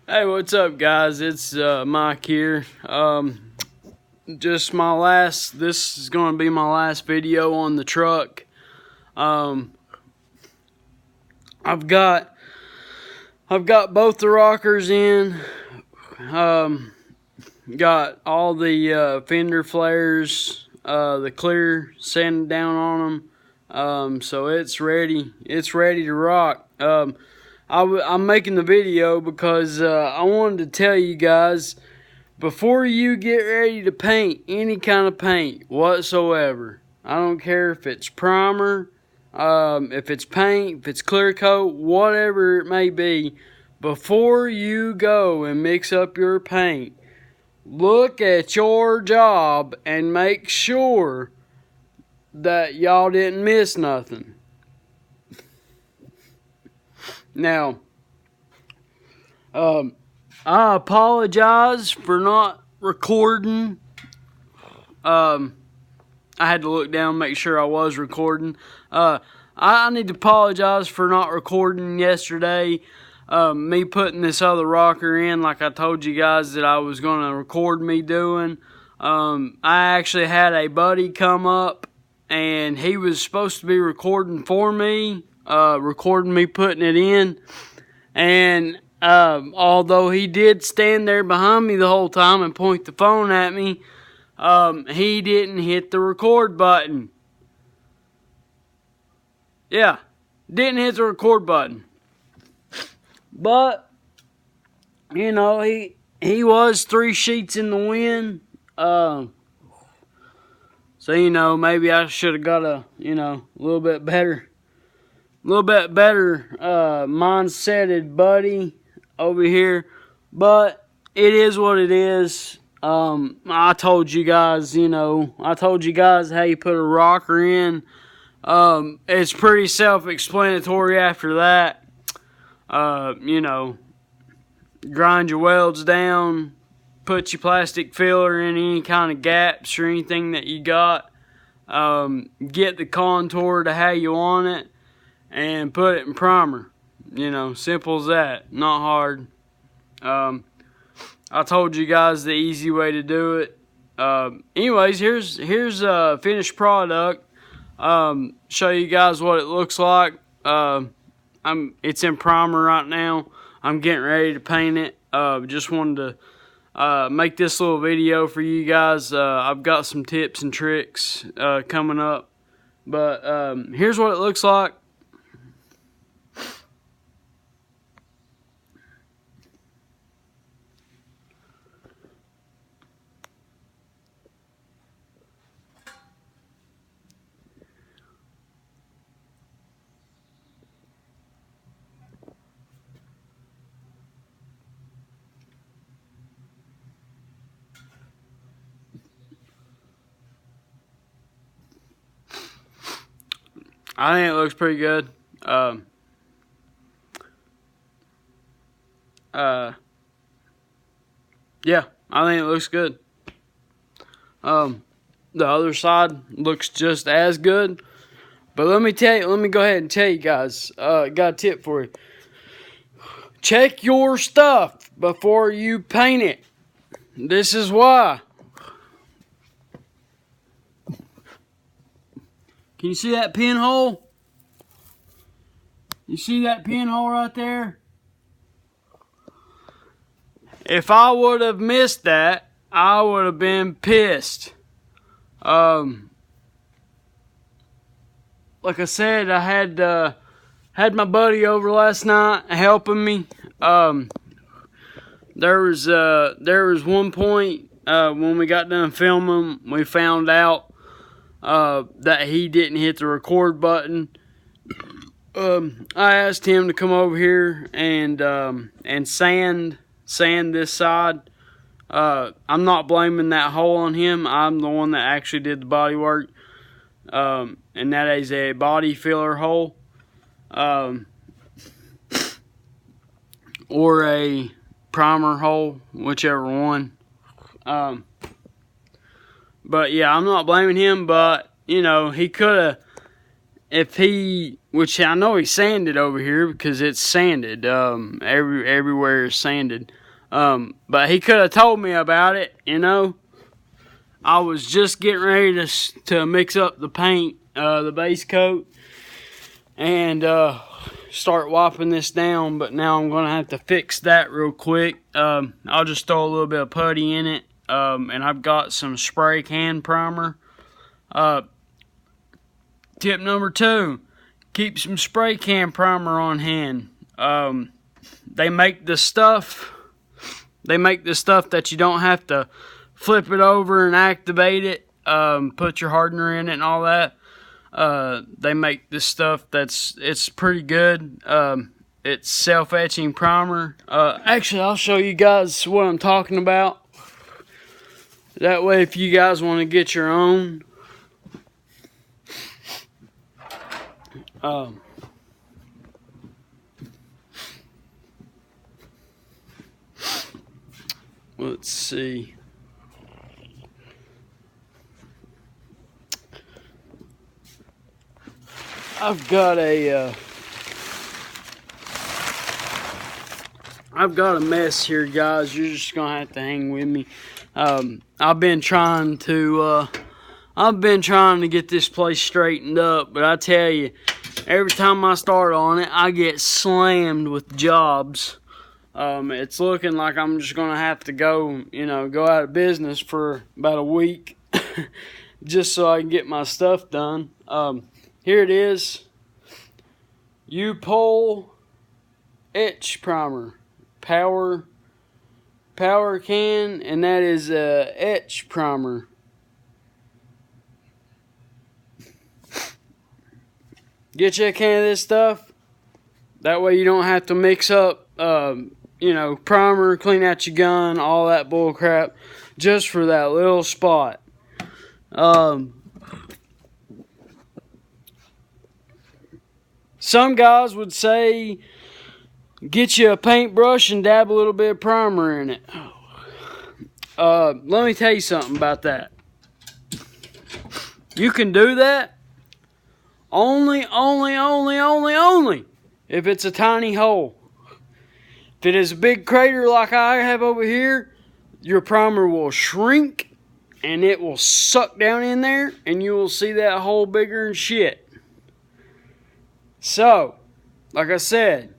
Hey, what's up, guys? It's Mike here. This is going to be my last video on the truck. I've got both the rockers in. Got all the fender flares, the clear sanded down on them. So it's ready. It's ready to rock. I'm making the video because I wanted to tell you guys, before you get ready to paint any kind of paint whatsoever, I don't care if it's primer, if it's paint, if it's clear coat, whatever it may be, before you go and mix up your paint, look at your job and make sure that y'all didn't miss nothing. Now, I apologize for not recording. I had to look down and make sure I was recording. I need to apologize for not recording yesterday. Me putting this other rocker in, like I told you guys that I was going to record me doing. I actually had a buddy come up, and he was supposed to be recording for me. Recording me putting it in, and although he did stand there behind me the whole time and point the phone at me, he didn't hit the record button. Yeah, didn't hit the record button. But you know, he was 3 sheets in the wind. So you know, maybe I should have got a little bit better mindseted buddy over here, but it is what it is. I told you guys, how you put a rocker in. It's pretty self-explanatory after that. Grind your welds down, put your plastic filler in any kind of gaps or anything that you got. Get the contour to how you want it, and put it in primer. Simple as that. Not hard. I told you guys the easy way to do it. Anyways, here's a finished product. Show you guys what it looks like. It's in primer right now. I'm getting ready to paint it. Just wanted to make this little video for you guys. I've got some tips and tricks coming up. But here's what it looks like. I think it looks pretty good. Yeah, I think it looks good. The other side looks just as good. But let me go ahead and tell you guys, got a tip for you. Check your stuff before you paint it. This is why. Can you see that pinhole? You see that pinhole right there? If I would have missed that, I would have been pissed. Like I said, I had my buddy over last night helping me. There was one point when we got done filming, we found out that he didn't hit the record button. I asked him to come over here and sand this side. I'm not blaming that hole on him. I'm the one that actually did the body work. And that is a body filler hole. Or a primer hole, whichever one. But yeah, I'm not blaming him, but he could have, if he which I know he sanded over here because it's sanded. Everywhere is sanded. But he could have told me about it, you know. I was just getting ready to mix up the paint, the base coat, and start wiping this down, but now I'm going to have to fix that real quick. I'll just throw a little bit of putty in it, and I've got some spray can primer. Tip number 2, keep some spray can primer on hand. They make the stuff that you don't have to flip it over and activate it, put your hardener in it and all that. They make this stuff it's pretty good. It's self-etching primer. Actually, I'll show you guys what I'm talking about. That way, if you guys want to get your own, let's see. I've got a mess here, guys. You're just gonna have to hang with me. I've been trying to get this place straightened up, but I tell you, every time I start on it, I get slammed with jobs. It's looking like I'm just gonna have to go out of business for about a week, just so I can get my stuff done. Here it is. U-Pole etch primer, power can, and that is etch primer. Get you a can of this stuff. That way you don't have to mix up, primer, clean out your gun, all that bull crap, just for that little spot. Some guys would say, get you a paintbrush and dab a little bit of primer in it. Let me tell you something about that. You can do that only if it's a tiny hole. If it is a big crater like I have over here, your primer will shrink and it will suck down in there and you will see that hole bigger than shit. So, like I said,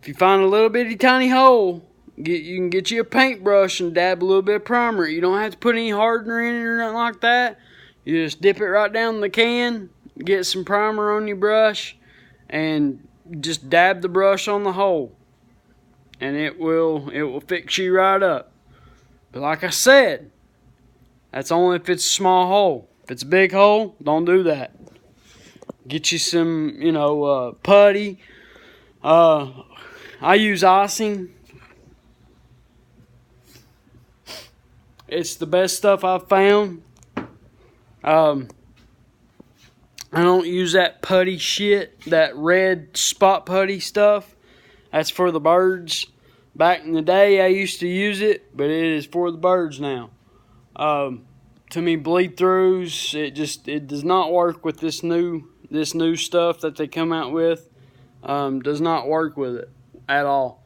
if you find a little bitty tiny hole, you can get you a paintbrush and dab a little bit of primer. You don't have to put any hardener in it or nothing like that. You just dip it right down in the can, get some primer on your brush, and just dab the brush on the hole. And it will fix you right up. But like I said, that's only if it's a small hole. If it's a big hole, don't do that. Get you some, putty. I use icing. It's the best stuff I've found. I don't use that putty shit, that red spot putty stuff. That's for the birds. Back in the day, I used to use it, but it is for the birds now. To me, bleed throughs, it does not work with this new stuff that they come out with. Does not work with it at all.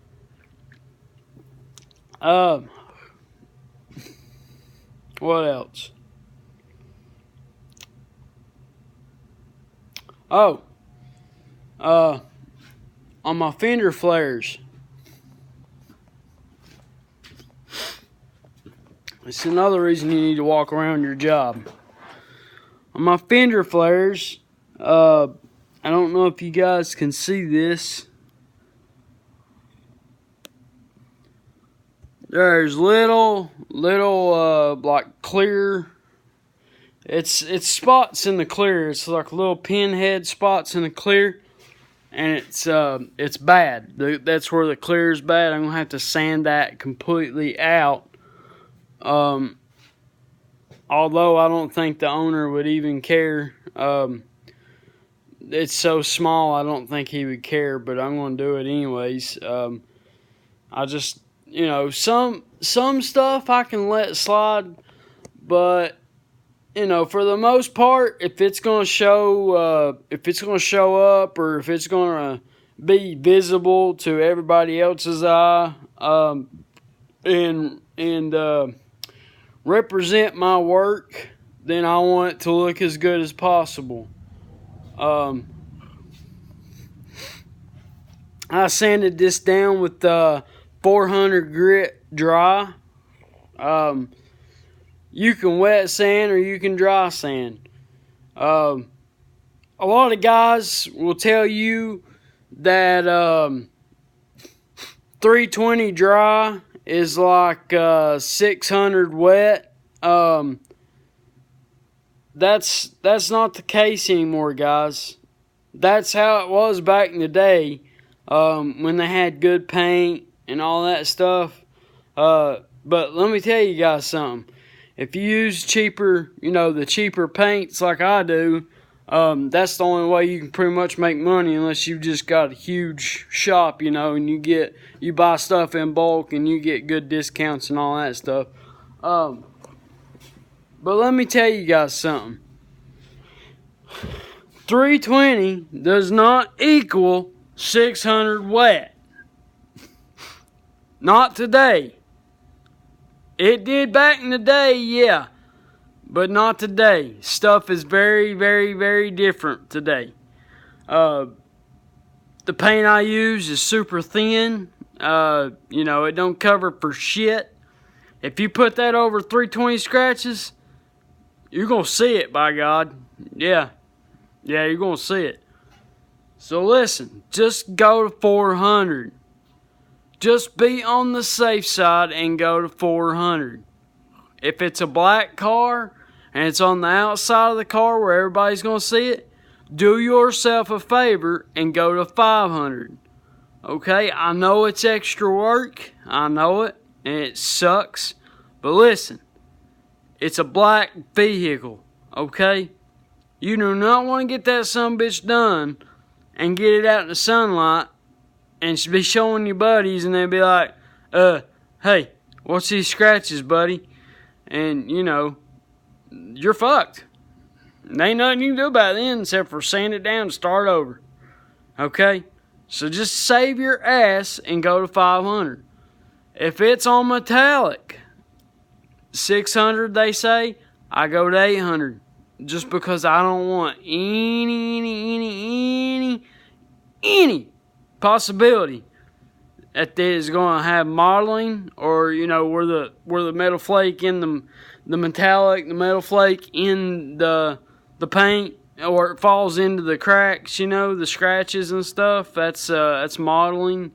What else? On my fender flares. It's another reason you need to walk around your job. On my fender flares, I don't know if you guys can see this. There's little like clear. It's spots in the clear. It's like little pinhead spots in the clear, and it's bad. That's where the clear is bad. I'm gonna have to sand that completely out. Although I don't think the owner would even care. It's so small, I don't think he would care, but I'm going to do it anyways. I just, some stuff I can let slide, but you know, for the most part, if it's gonna show up, or if it's gonna be visible to everybody else's eye, and represent my work, then I want it to look as good as possible. I sanded this down with 400 grit dry. You can wet sand or you can dry sand. A lot of guys will tell you that 320 dry is like 600 wet. That's not the case anymore, guys. That's how it was back in the day, when they had good paint and all that stuff. But let me tell you guys something. If you use cheaper, the cheaper paints like I do, that's the only way you can pretty much make money, unless you've just got a huge shop, and you buy stuff in bulk and you get good discounts and all that stuff. But let me tell you guys something. 320 does not equal 600 wet. Not today. It did back in the day, yeah, but not today. Stuff is very, very, very different today. The paint I use is super thin. It don't cover for shit. If you put that over 320 scratches, you're going to see it, by God. Yeah, you're going to see it. So listen, just go to 400. Just be on the safe side and go to 400. If it's a black car and it's on the outside of the car where everybody's going to see it, do yourself a favor and go to 500. Okay, I know it's extra work. I know it, and it sucks. But listen, it's a black vehicle, okay? You do not want to get that sumbitch done and get it out in the sunlight and be showing your buddies, and they'll be like, hey, what's these scratches, buddy? And, you're fucked. There ain't nothing you can do about it then except for sand it down and start over. Okay? So just save your ass and go to 500. If it's on metallic, 600 they say, I go to 800. Just because I don't want any possibility that it is going to have modeling, or where the metal flake in the metallic, the metal flake in the paint, or it falls into the cracks, the scratches and stuff. That's modeling.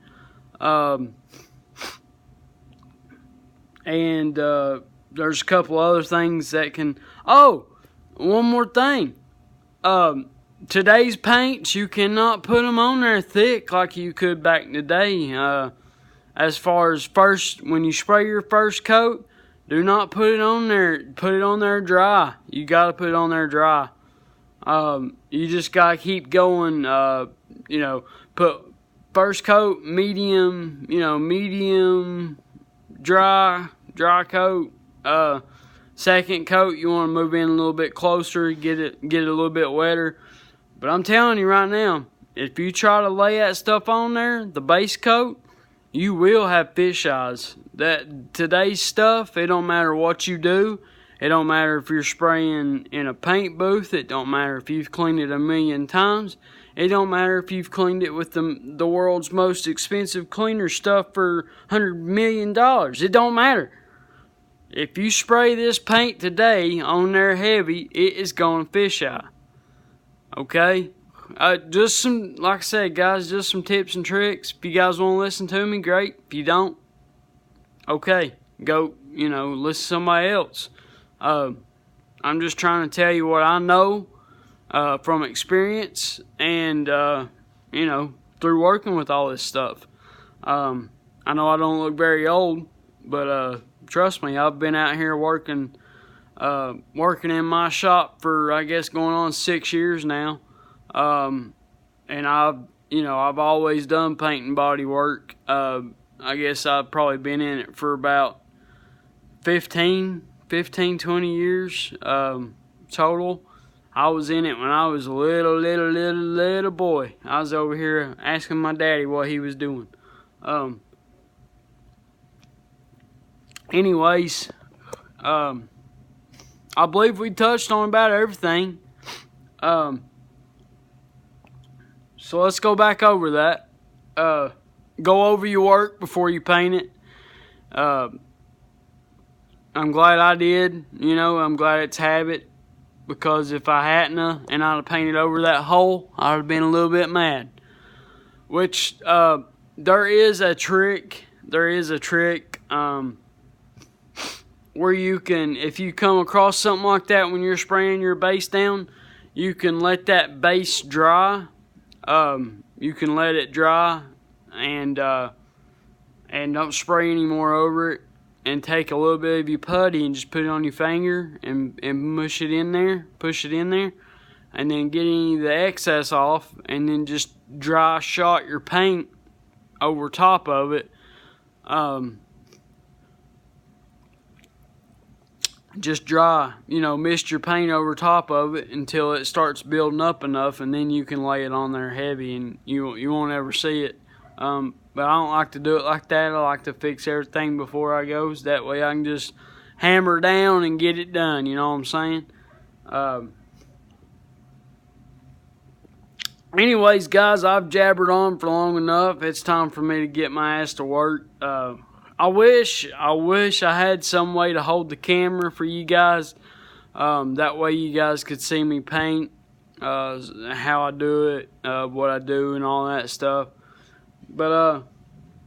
And there's a couple other things that can. Oh, one more thing. Today's paints, you cannot put them on there thick like you could back in the day. As far as when you spray your first coat, do not put it on there. Put it on there dry. You got to put it on there dry. You just got to keep going. Put first coat, medium, medium, dry coat. Second coat, you want to move in a little bit closer, get it a little bit wetter. But I'm telling you right now, if you try to lay that stuff on there, the base coat, you will have fish eyes. That today's stuff, it don't matter what you do. It don't matter if you're spraying in a paint booth. It don't matter if you've cleaned it 1,000,000 times. It don't matter if you've cleaned it with the world's most expensive cleaner stuff for $100 million. It don't matter. If you spray this paint today on there heavy, it is going to fish eye. Okay? Just some, like I said, guys, just some tips and tricks. If you guys want to listen to me, great. If you don't, okay, go, listen to somebody else. I'm just trying to tell you what I know from experience and, through working with all this stuff. I know I don't look very old, but trust me, I've been out here working in my shop for, I guess, going on 6 years now. And I've always done paint and body work. I guess I've probably been in it for about 15, 20 years. total. I was in it when I was a little boy. I was over here asking my daddy what he was doing. Anyways, I believe we touched on about everything. So let's go back over that. Go over your work before you paint it. I'm glad I did. You know, I'm glad it's habit. Because if I hadn't and I'd have painted over that hole, I'd have been a little bit mad. Which, there is a trick. Where you can, if you come across something like that when you're spraying your base down, you can let that base dry. You can let it dry and don't spray any more over it. And take a little bit of your putty and just put it on your finger and push it in there, and then get any of the excess off, and then just dry shot your paint over top of it. Just dry, mist your paint over top of it until it starts building up enough, and then you can lay it on there heavy, and you won't ever see it. But I don't like to do it like that. I like to fix everything before I go, so that way I can just hammer down and get it done, you know what I'm saying? Anyways, guys, I've jabbered on for long enough. It's time for me to get my ass to work. I wish I had some way to hold the camera for you guys. That way you guys could see me paint, how I do it, what I do, and all that stuff. But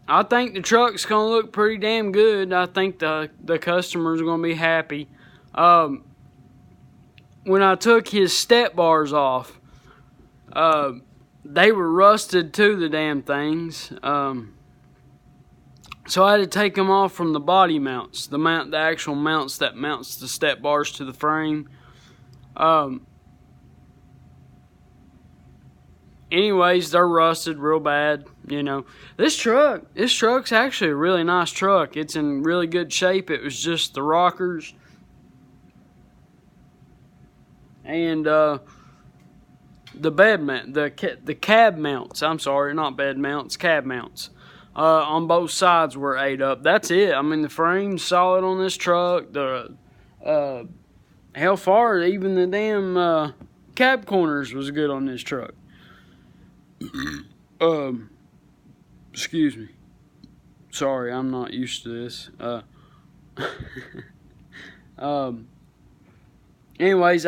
I think the truck's gonna look pretty damn good. I think the customers are gonna be happy. When I took his step bars off, they were rusted too, the damn things. So I had to take them off from the body mounts, the actual mounts that mounts the step bars to the frame. Anyways, they're rusted real bad, This truck's actually a really nice truck. It's in really good shape. It was just the rockers and the cab mounts. I'm sorry, not bed mounts, cab mounts. On both sides were ate up. That's it. I mean, the frame's solid on this truck. The hell far, even the damn cab corners was good on this truck. Excuse me. Sorry, I'm not used to this. Anyways,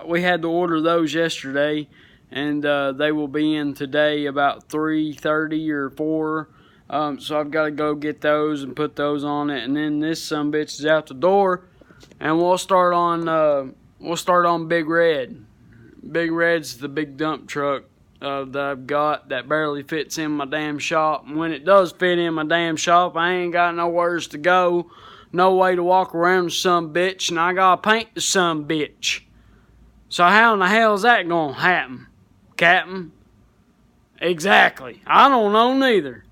we had to order those yesterday, and they will be in today about 3:30 or 4. So I've got to go get those and put those on it, and then this sumbitch is out the door, and we'll start on Big Red. Big Red's the big dump truck that I've got that barely fits in my damn shop. And when it does fit in my damn shop, I ain't got nowheres to go, no way to walk around the sumbitch, and I gotta paint the sumbitch. So how in the hell is that gonna happen, Captain? Exactly. I don't know neither.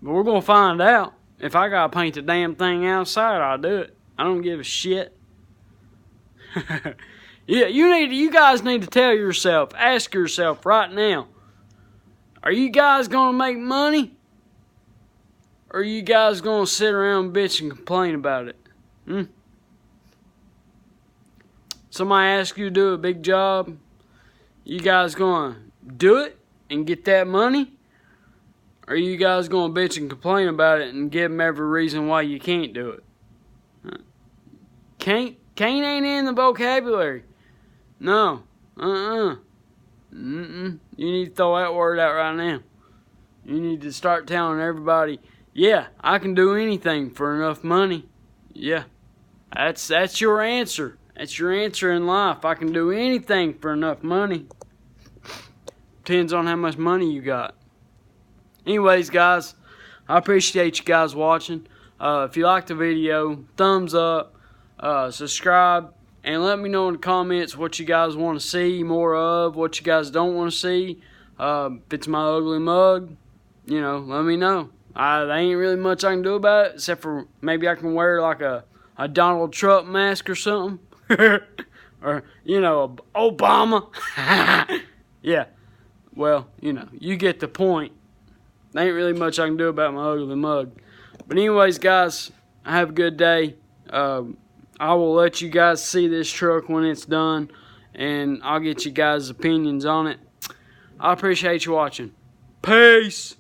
But we're gonna find out. If I gotta paint the damn thing outside, I'll do it. I don't give a shit. Yeah, you guys need to tell yourself, ask yourself right now, are you guys gonna make money? Or are you guys gonna sit around and bitch and complain about it? Somebody asks you to do a big job, you guys gonna do it and get that money? Or are you guys gonna bitch and complain about it and give them every reason why you can't do it? Can't ain't in the vocabulary. No. You need to throw that word out right now. You need to start telling everybody, yeah, I can do anything for enough money. Yeah. That's your answer. That's your answer in life. I can do anything for enough money. Depends on how much money you got. Anyways, guys, I appreciate you guys watching. If you liked the video, thumbs up, subscribe, and let me know in the comments what you guys want to see more of, what you guys don't want to see. If it's my ugly mug, let me know. There ain't really much I can do about it, except for maybe I can wear like a Donald Trump mask or something. Or, you know, Obama. Yeah. Well, you know, you get the point. There ain't really much I can do about my ugly mug. But anyways, guys, have a good day. I will let you guys see this truck when it's done, and I'll get you guys' opinions on it. I appreciate you watching. Peace.